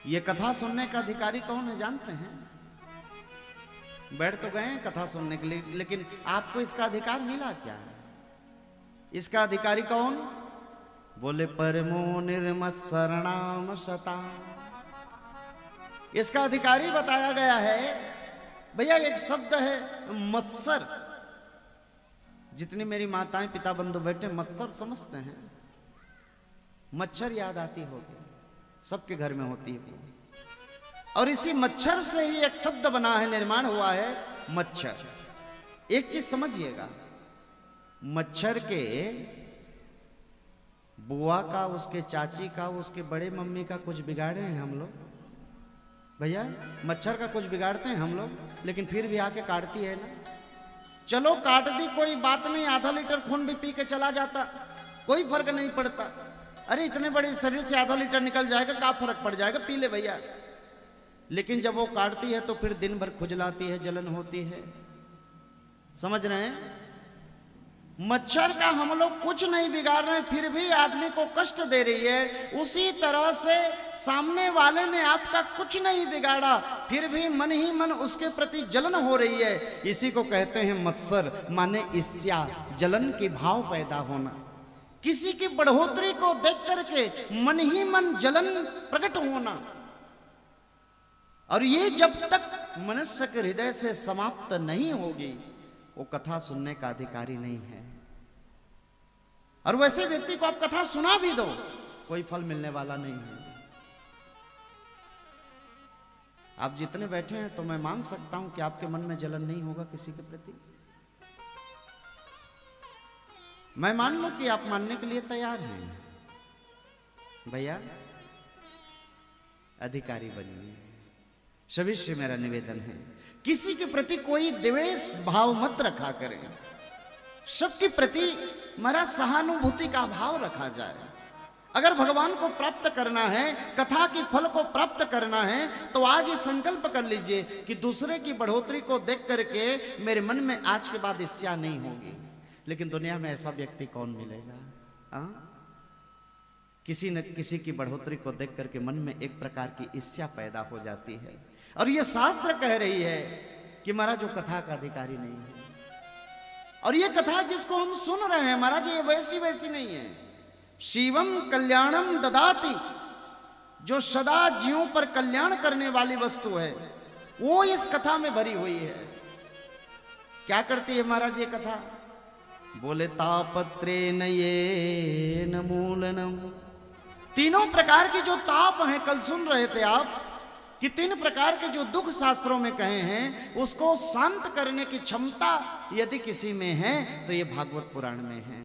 ये कथा सुनने का अधिकारी कौन है जानते हैं? बैठ तो गए हैं कथा सुनने के लिए, लेकिन आपको इसका अधिकार मिला क्या? इसका अधिकारी कौन? बोले परमो निर्मत्सरणाम शता। इसका अधिकारी बताया गया है भैया, एक शब्द है मत्सर। जितनी मेरी माताएं पिता बंधु बैठे मत्सर समझते हैं, मच्छर याद आती होगी, सबके घर में होती है। और इसी मच्छर से ही एक शब्द बना है, निर्माण हुआ है मच्छर। एक चीज समझिएगा, मच्छर के बुआ का, उसके चाची का, उसके बड़े मम्मी का कुछ बिगाड़े हैं हम लोग? भैया मच्छर का कुछ बिगाड़ते हैं हम लोग, लेकिन फिर भी आके काटती है ना। चलो काट दी कोई बात नहीं, आधा लीटर खून भी पी के चला जाता, कोई फर्क नहीं पड़ता। अरे इतने बड़े शरीर से आधा लीटर निकल जाएगा, क्या फर्क पड़ जाएगा, पी ले भैया। लेकिन जब वो काटती है तो फिर दिन भर खुजलाती है, जलन होती है। समझ रहे हैं? मच्छर का हम लोग कुछ नहीं बिगाड़ रहे, फिर भी आदमी को कष्ट दे रही है। उसी तरह से सामने वाले ने आपका कुछ नहीं बिगाड़ा, फिर भी मन ही मन उसके प्रति जलन हो रही है। इसी को कहते हैं मत्सर, माने ईर्ष्या, जलन की भाव पैदा होना। किसी की बढ़ोतरी को देख करके मन ही मन जलन प्रकट होना। और ये जब तक मनुष्य के हृदय से समाप्त नहीं होगी, वो कथा सुनने का अधिकारी नहीं है। और वैसे व्यक्ति को आप कथा सुना भी दो, कोई फल मिलने वाला नहीं है। आप जितने बैठे हैं तो मैं मान सकता हूं कि आपके मन में जलन नहीं होगा किसी के प्रति। मैं मान लूं कि आप मानने के लिए तैयार हैं। भैया अधिकारी बनिए। सभी से मेरा निवेदन है, किसी के प्रति कोई द्वेष भाव मत रखा करें। सबके प्रति मेरा सहानुभूति का भाव रखा जाए। अगर भगवान को प्राप्त करना है, कथा के फल को प्राप्त करना है, तो आज ये संकल्प कर लीजिए कि दूसरे की बढ़ोतरी को देख करके मेरे मन में आज के बाद ईर्ष्या नहीं होगी। लेकिन दुनिया में ऐसा व्यक्ति कौन मिलेगा? किसी न किसी की बढ़ोतरी को देख करके मन में एक प्रकार की ईर्ष्या पैदा हो जाती है। और ये शास्त्र कह रही है कि महाराज जो कथा का अधिकारी नहीं है। और ये कथा जिसको हम सुन रहे हैं महाराज, ये वैसी वैसी नहीं है। शिवम कल्याणम ददाति, जो सदा जीवों पर कल्याण करने वाली वस्तु है, वो इस कथा में भरी हुई है। क्या करती है महाराज ये कथा? बोले तापत्रे नये नमूलनम। तीनों प्रकार की जो ताप हैं, कल सुन रहे थे आप कि 3 प्रकार के जो दुख शास्त्रों में कहे हैं, उसको शांत करने की क्षमता यदि किसी में है तो ये भागवत पुराण में है।